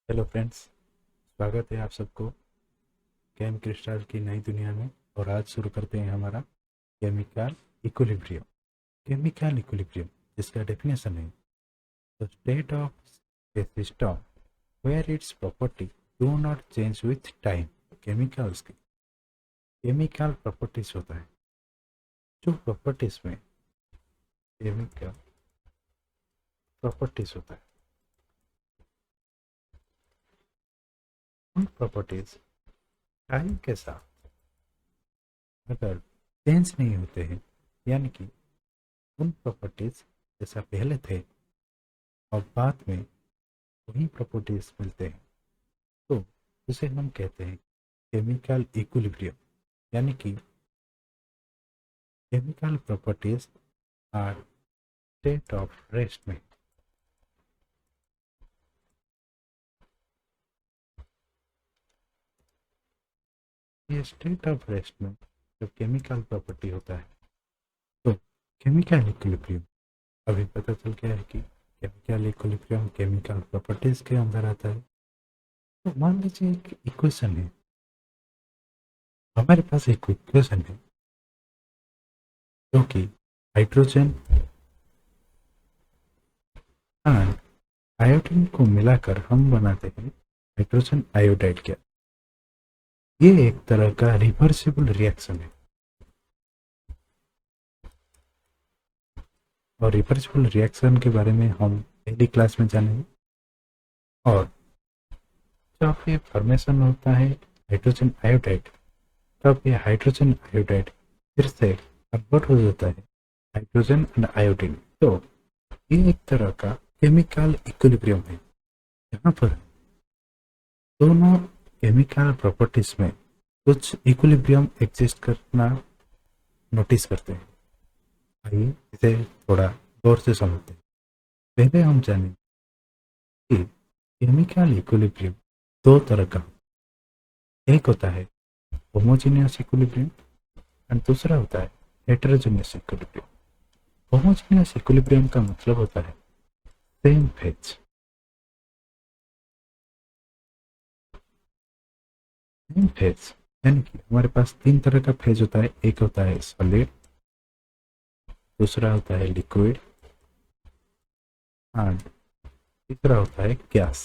Hello friends. स्वागत है आप सबको केम क्रिस्टल की नई दुनिया में। और आज शुरू करते हैं हमारा केमिकल इक्विलिब्रियम। केमिकल इक्विलिब्रियम जिसका डेफिनेशन है the state of a system where its property do not change with time. Chemicals की केमिकल प्रॉपर्टीज होता है, जो प्रॉपर्टीज में केमिकल प्रॉपर्टीज होता है, उन प्रॉपर्टीज टाइम के साथ अगर चेंज नहीं होते हैं, यानी कि उन प्रॉपर्टीज जैसा पहले थे और बाद में वही प्रॉपर्टीज मिलते हैं, तो उसे हम कहते हैं केमिकल इक्विलिब्रियम। यानी कि chemical properties are state of rest में। ये स्टेट ऑफ रेस्ट में जब केमिकल प्रॉपर्टी होता है तो केमिकल इक्विलिब्रियम अभी पता चल गया है कि केमिकल इक्विलिब्रियम केमिकल प्रॉपर्टीज के अंदर आता है। तो मान लीजिए एक इक्वेशन है, हमारे पास एक इक्वेशन है जो कि हाइड्रोजन एंड आयोडीन को मिलाकर हम बनाते हैं हाइड्रोजन आयोडाइड गैस। ये एक तरह का रिवर्सिबल रिएक्शन है और रिवर्सिबल रिएक्शन के बारे में हम पहली क्लास में जानेंगे। और जब ये फॉर्मेशन होता है हाइड्रोजन आयोडाइड, तब ये हाइड्रोजन आयोडाइड फिर से कन्वर्ट हो जाता है हाइड्रोजन एंड आयोडीन। तो ये एक तरह का केमिकल इक्विलिब्रियम है जहाँ पर दोनों केमिकल प्रॉपर्टीज में कुछ इक्विलिब्रियम एग्जिस्ट करना नोटिस करते हैं। आइए इसे थोड़ा गौर से समझते हैं। पहले हम जानें कि केमिकल इक्विलिब्रियम दो तरह का, एक होता है होमोजेनियस इक्विलिब्रियम एंड दूसरा होता है हेटेरोजेनियस इक्विलिब्रियम। होमोजेनियस इक्विलिब्रियम का मतलब होता है सेम फेज। सेम फेज यानी कि हमारे पास तीन तरह का फेज होता है। एक होता है सॉलिड, दूसरा होता है लिक्विड एंड तीसरा होता है गैस।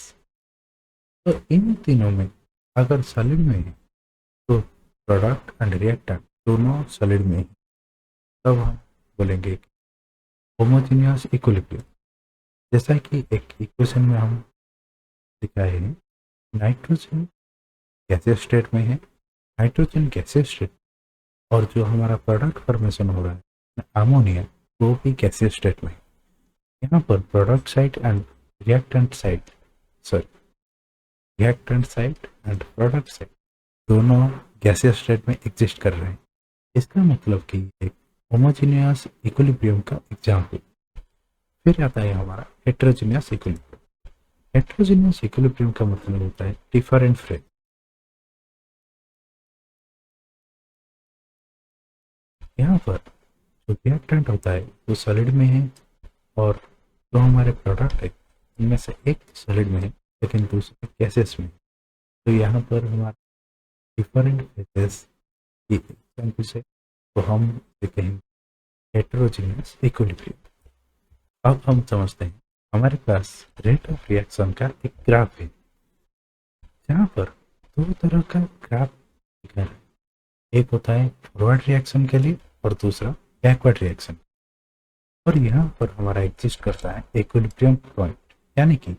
तो इन तीनों में अगर सॉलिड में है तो प्रोडक्ट एंड रिएक्टेंट दोनों सॉलिड में है, तब हम बोलेंगे होमोजेनियस इक्विलिब्रियम। जैसा कि एक इक्वेशन में हम दिखाए हैं, नाइट्रोजन गैसियस स्टेट में है, नाइट्रोजन गैसियस स्टेट, और जो हमारा प्रोडक्ट फॉर्मेशन हो रहा है अमोनिया, वो भी गैसियस स्टेट में है। यहाँ पर product side and reactant side, sorry, reactant side and product side दोनों गैसियस स्टेट में एग्जिस्ट कर रहे हैं। इसका मतलब कि एक होमोजेनियस इक्विलिब्रियम का एग्जाम्पल। फिर आता है हमारा हेटेरोजेनियस इक्विलिब्रियम। हेटेरोजेनियस इक्विलिब्रियम का मतलब होता है डिफरेंट फेज। यहाँ पर जो रिएक्टेंट होता है वो सॉलिड में है, और जो हमारे प्रोडक्ट है उनमें से एक सॉलिड में है लेकिन दूसरे गैसेस में है। तो यहाँ पर हमारे डिफरेंट फेजेस की एग्जाम्पल से तो हम इसे कहेंगे हेटेरोजेनियस इक्विलिब्रियम। अब हम समझते हैं, हमारे पास रेट ऑफ रिएक्शन का एक ग्राफ है जहाँ पर दो तरह का ग्राफ दिखा रहा है। एक होता है फॉरवर्ड रिएक्शन के लिए और दूसरा बैकवर्ड रिएक्शन। और यहाँ पर हमारा एग्जिस्ट करता है इक्विलिब्रियम पॉइंट, यानी कि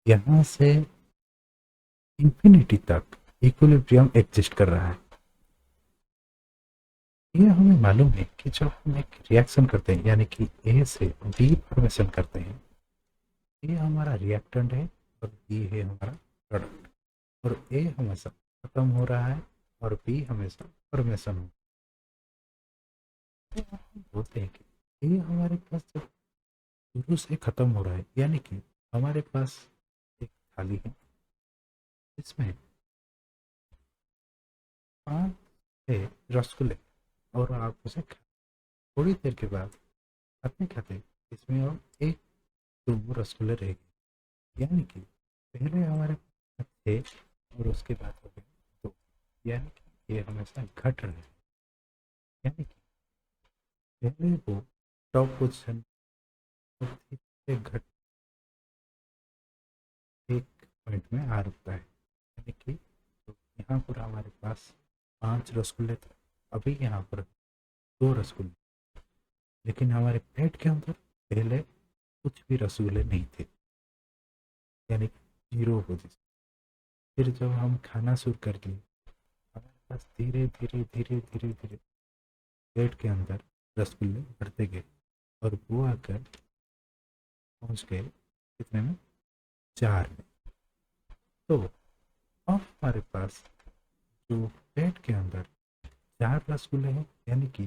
यहाँ से इंफिनिटी तक इक्विलिब्रियम एग्जिस्ट कर रहा है। ये हमें मालूम है कि जब हम एक रिएक्शन करते हैं यानी कि ए से बी फॉर्मेशन करते हैं, ए हमारा रिएक्टेंट है और बी है हमारा प्रोडक्ट, और ए हमेशा खत्म हो रहा है और बी हमेशा फॉर्मेशन हो। तो हम बोलते हैं कि ए हमारे पास जब शुरू से खत्म हो रहा है, यानी कि हमारे पास एक थाली है, इसमें पाँच है रसगुल्ले, और आप उसे थोड़ी देर के बाद खाते खाते इसमें और एक दो रसगुल्ले रह गए। यानी कि पहले हमारे थे और उसके बाद हो गए दो, यानी कि ये हमेशा घट रहे हैं। यानी कि पहले वो टॉप पोजीशन पर थी, फिर घट एक पॉइंट में आ रुकता है। यानी कि तो यहाँ पर हमारे पास 5 रसगुल्ले थे, अभी यहाँ पर 2 रसगुल्ले, लेकिन हमारे प्लेट के अंदर पहले कुछ भी रसगुल्ले नहीं थे, यानी कि 0 पोजीशन। फिर जब हम खाना शुरू कर दिए, हमारे पास धीरे धीरे धीरे धीरे धीरे प्लेट के अंदर रसगुल्ले बढ़ते गए और वो आकर पहुंच गए कितने में, 4 में। तो अब हमारे पास जो प्लेट के अंदर 4 रसगुल्ले हैं, यानी कि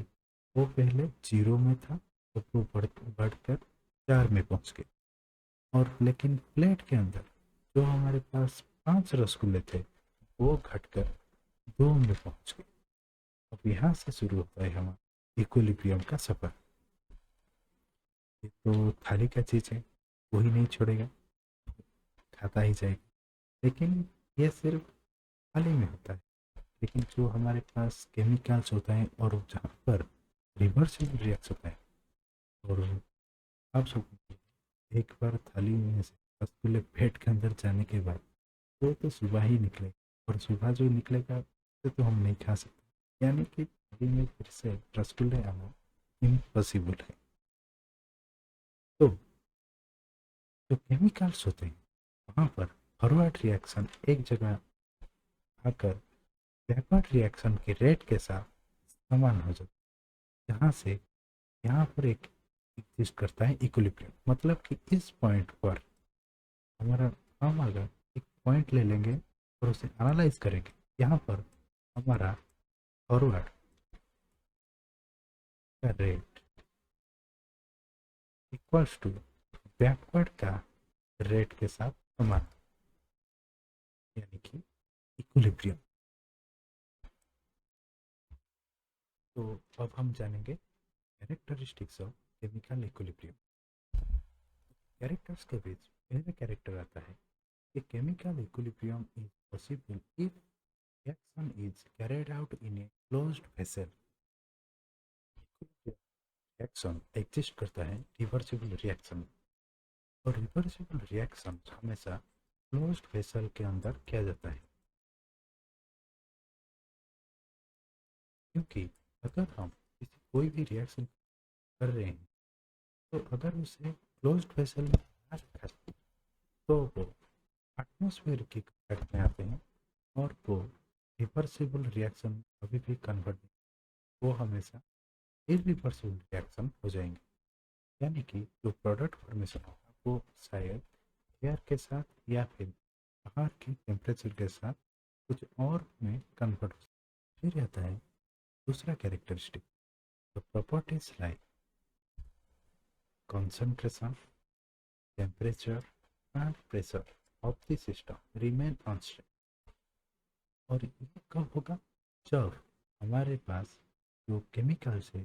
वो पहले 0 में था तो वो बढ़कर 4 में पहुंच गए। और लेकिन प्लेट के अंदर जो हमारे पास 5 रसगुल्ले थे वो घटकर 2 में पहुंच गए। अब यहाँ से शुरू होता है हमारा इक्विलिब्रियम का सफर। ये तो थाली का चीज है, वही नहीं छोड़ेगा, खाता ही जाएगा। लेकिन ये सिर्फ थाली में होता है, लेकिन जो हमारे पास केमिकल्स होता है और जहाँ पर रिवर्सिबल रिएक्शन होता है, और आप सब एक बार थाली में से रसगुल्ले पेट के अंदर जाने के बाद वो तो सुबह ही निकलेगा, और सुबह जो निकलेगा उसे तो हम नहीं खा सकते। यानी कि थाली में फिर से रसगुल्ले आना इम्पॉसिबल है। तो जो केमिकल्स होते हैं वहाँ पर फॉरवर्ड रिएक्शन एक जगह आकर बैकवर्ड रिएक्शन के रेट के साथ समान हो जाता है, जहाँ से यहाँ पर एक एग्जिस्ट करता है इक्विलिब्रियम। मतलब कि इस पॉइंट पर हमारा, हम अगर एक पॉइंट ले लेंगे और उसे एनालाइज करेंगे, यहाँ पर हमारा फॉरवर्ड का रेट इक्वल्स टू बैकवर्ड का रेट के साथ समान, यानी कि इक्विलिब्रियम। तो अब हम जानेंगे characteristics of chemical equilibrium. Characters के बीच पहला कैरेक्टर आता है कि chemical equilibrium is possible if reaction is carried out in a closed vessel। Reaction exist करता है रिवर्सिबल रिएक्शन, और रिवर्सिबल रिएक्शन हमेशा क्लोज्ड वेसल के अंदर किया जाता है। क्योंकि अगर हम किसी कोई भी रिएक्शन कर रहे हैं तो अगर उसे क्लोज्ड वेसल में ना रखा जाए तो वो एटमॉस्फेयर की कांटेक्ट में आते हैं और वो रिवर्सिबल रिएक्शन कभी भी कन्वर्ट नहीं, वो हमेशा इरिवर्सिबल रिएक्शन हो जाएंगे। यानी कि जो प्रोडक्ट फॉर्मेशन होगा वो शायद एयर के साथ या फिर बाहर के टेम्परेचर के साथ कुछ और में कन्वर्ट हो। फिर आता है दूसरा characteristic, the properties like concentration, temperature and pressure of the system remain constant। और ये कब होगा, जब हमारे पास जो केमिकल्स है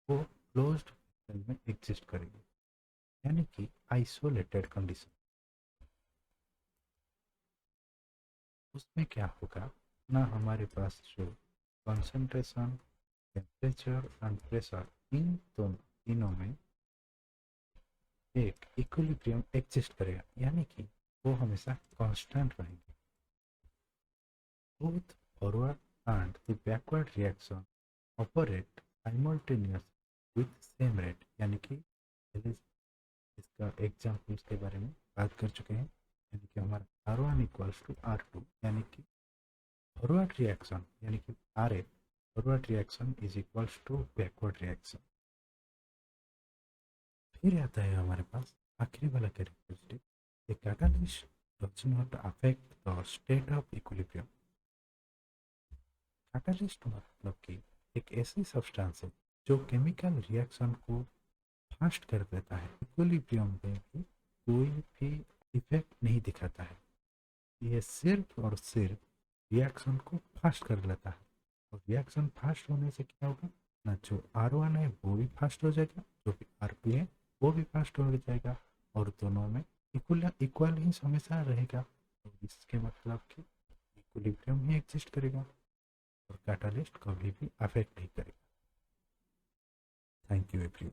वो क्लोज्ड वेसल में एग्जिस्ट करेंगे, यानी कि आइसोलेटेड कंडीशन। उसमें क्या होगा ना, हमारे पास जो कंसंट्रेशन, टेम्परेचर एंड प्रेशर, इन दोनों तीनों में एक इक्विलिब्रियम एग्जिस्ट करेगा, यानी कि वो हमेशा कांस्टेंट रहेंगे। Both forward and the backward reaction operate simultaneous with same rate. यानी कि पहले इसका एग्जाम्पल्स के बारे में बात कर चुके हैं, यानी कि हमारा R1 इक्वल्स टू R2, यानी कि फॉरवर्ड रिएक्शन यानी कि RA forward reaction is equals to backward reaction. फिर आता है हमारे पास आखिरी वाला characteristic, the catalyst does not affect the state of equilibrium. Catalyst मतलब कि एक ऐसी सब्सटेंस है जो केमिकल रिएक्शन को फास्ट कर देता है, इक्विलिब्रियम में भी कोई भी इफेक्ट नहीं दिखाता है। ये सिर्फ और सिर्फ रिएक्शन को फास्ट कर लेता है, और रिएक्शन फास्ट होने से क्या होगा ना, जो R1 है वो भी फास्ट हो जाएगा, जो भी RP है वो भी फास्ट हो जाएगा, और दोनों में इक्वल इक्वल ही हमेशा रहेगा। तो इसके मतलब कि इक्विलिब्रियम ही एग्जिस्ट करेगा और कैटालिस्ट कभी भी अफेक्ट नहीं करेगा। Thank you everyone.